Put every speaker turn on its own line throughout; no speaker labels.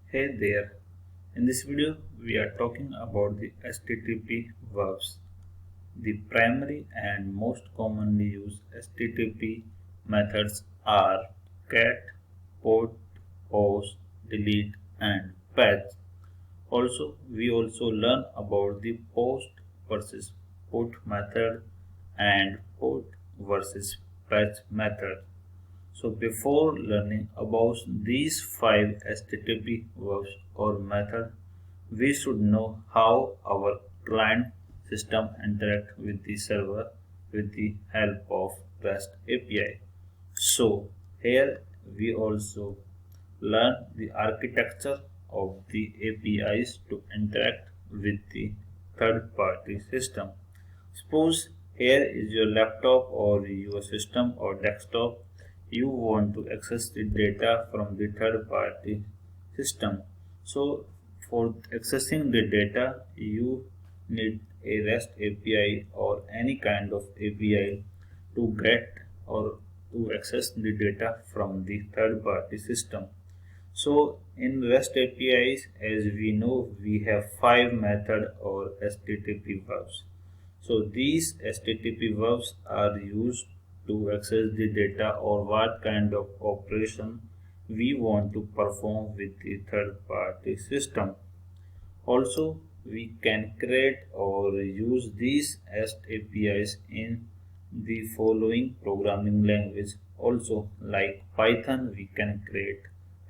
Hey there, in this video we are talking about the HTTP verbs. The primary and most commonly used HTTP methods are get, put, post, delete and patch. We also learn about the post versus put method and put versus patch method. So before learning about these five HTTP verbs or method, we should know how our client system interact with the server with the help of REST API. So here we also learn the architecture of the APIs to interact with the third-party system. Suppose here is your laptop or your system or desktop. You want to access the data from the third party system. So for accessing the data, you need a REST API or any kind of API to get or to access the data from the third party system. So in REST APIs, as we know, we have five method or HTTP verbs. So these HTTP verbs are used to access the data or what kind of operation we want to perform with the third party system. Also, we can create or use these REST APIs in the following programming language. Also, like Python, we can create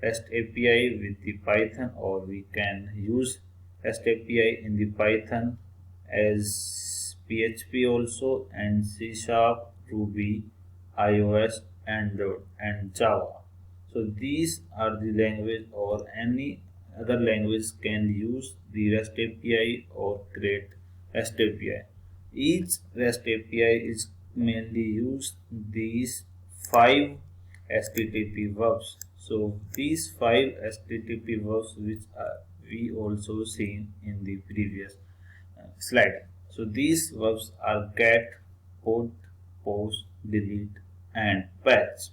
REST API with the Python, or we can use REST API in the Python as PHP also, and C Sharp, Ruby, iOS, Android and Java. So these are the language or any other language can use the REST API or create REST API. Each REST API is mainly used these five HTTP verbs. So these five HTTP verbs which are we also seen in the previous slide. So these verbs are get, put, post, delete and patch.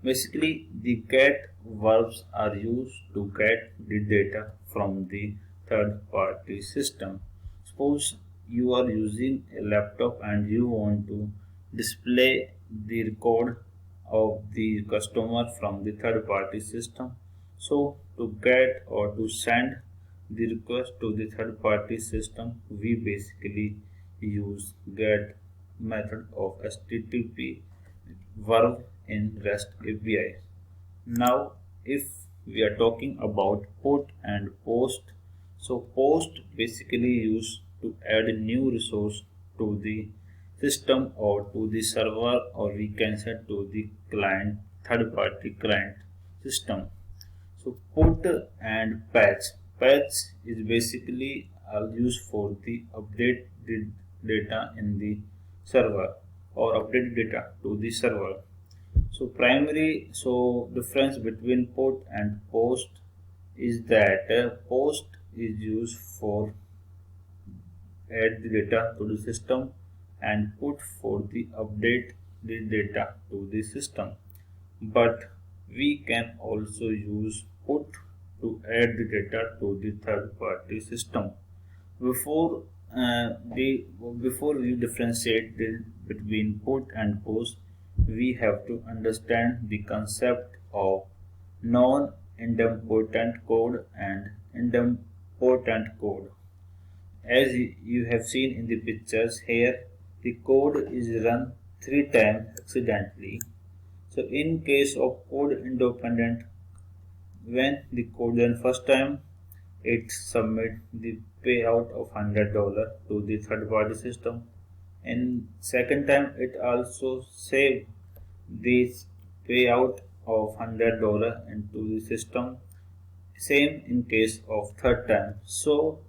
Basically, the get verbs are used to get the data from the third party system. Suppose you are using a laptop and you want to display the record of the customer from the third party system. So to get or to send the request to the third party system, we basically use get method of HTTP verb in REST API. Now, if we are talking about put and post, so post basically used to add a new resource to the system or to the server, or we can say to the client, third party client system. So put and patch. Patch is basically used for the update the data in the server or update data to the server. So difference between put and post is that post is used for add the data to the system and put for the update the data to the system. But we can also use put to add the data to the third party system. Before the before we differentiate between put and post, we have to understand the concept of non-idempotent code and idempotent code. As you have seen in the pictures here, the code is run 3 times accidentally. So in case of code independent, when the code run first time, it submit the payout of $100 to the third party system. And second time, it also save this payout of $100 into the system. Same in case of third time. So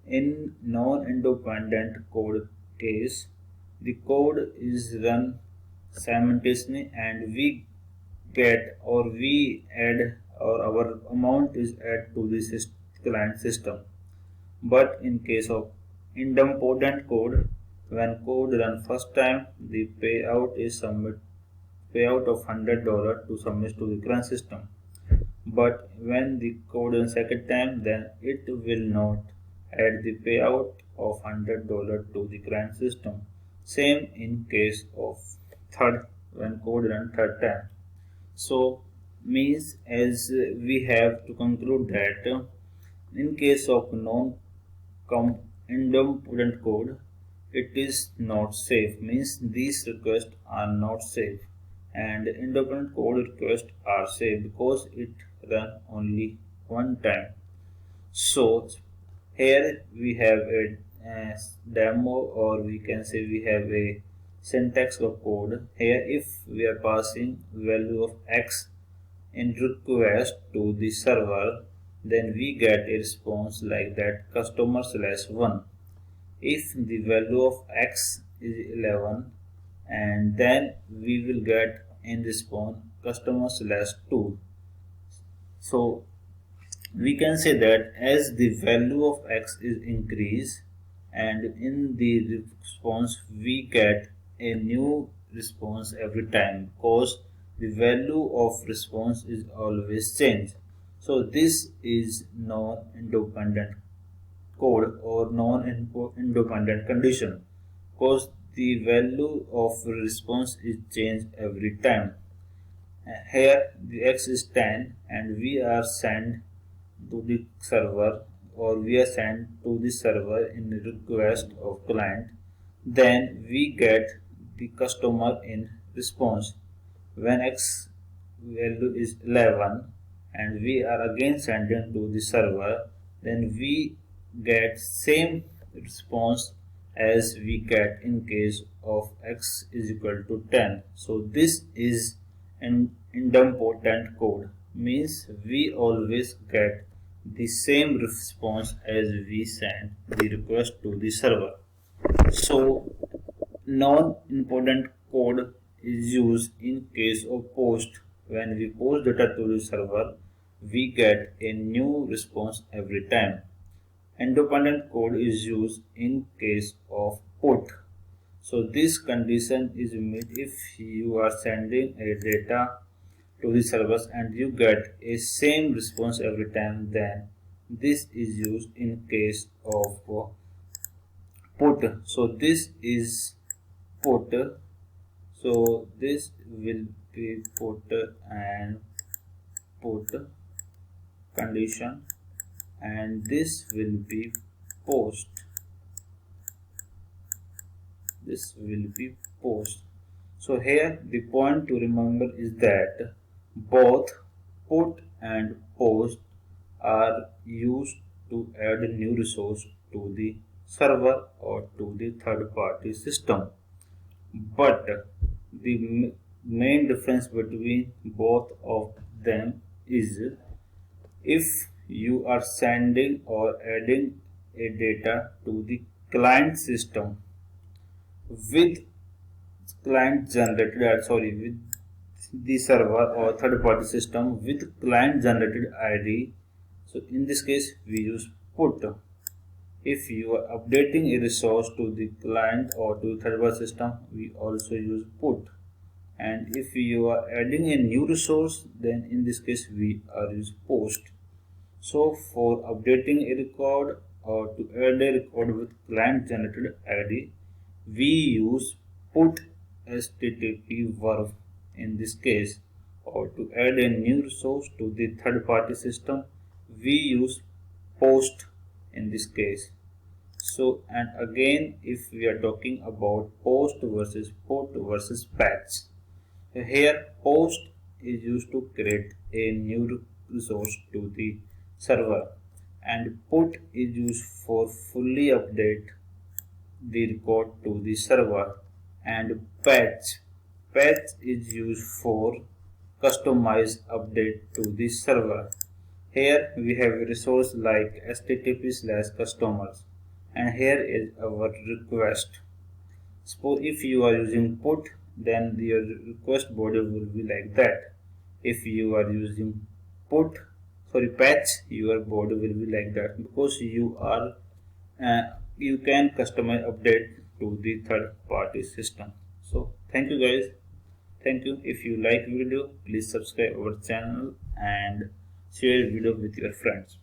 in non-independent code case, the code is run simultaneously and we get or we add or our amount is added to the client system. But in case of idempotent code, when code run first time, the payout is submit payout of $100 to submit to the client system. but when the code in second time, then it will not add the payout of $100 to the client system. Same in case of third, when code run third time. So means as we have to conclude that in case of non-independent code, it is not safe. Means these requests are not safe, and independent code requests are safe because it run only one time. So here we have a demo, or we can say we have a syntax of code. Here if we are passing value of x in request to the server, then we get a response like that customer/1. If the value of x is 11, and then we will get in response customer/2. So we can say that as the value of x is increased, and in the response we get a new response every time, because the value of response is always changed. So this is non-independent code or non-independent condition, because the value of response is changed every time. Here the x is 10, and we are sent to the server, or we are sent to the server in request of client, then we get the customer in response. When x value is 11 and we are again sending to the server, then we get same response as we get in case of x is equal to 10. So this is an idempotent code, means we always get the same response as we send the request to the server. So non-important code is used in case of post. When we post data to the server, we get a new response every time. Independent code is used in case of put. So this condition is met if you are sending a data to the servers and you get a same response every time, then this is used in case of put. So this is put. So this will be put and put condition, and this will be post. This will be post. So here the point to remember is that both put and post are used to add new resource to the server or to the third party system. But the main difference between both of them is if you are sending or adding a data to the client system with with the server or third party system with client generated ID. So in this case we use put. If you are updating a resource to the client or to the third party system, we also use put. And if you are adding a new resource, then in this case we are use post. So for updating a record or to add a record with client generated ID, we use put HTTP verb in this case, or to add a new resource to the third party system, we use post in this case. So, and again, if we are talking about post versus put versus patch, here post is used to create a new resource to the server, and put is used for fully update the record to the server, and patch is used for customized update to the server. Here we have a resource like http/customers, and here is our request. Suppose if you are using put, then your request body will be like that. If you are using patch, your body will be like that, because you can customize update to the third party system. So thank you guys. Thank you. If you like video, please subscribe our channel and share video with your friends.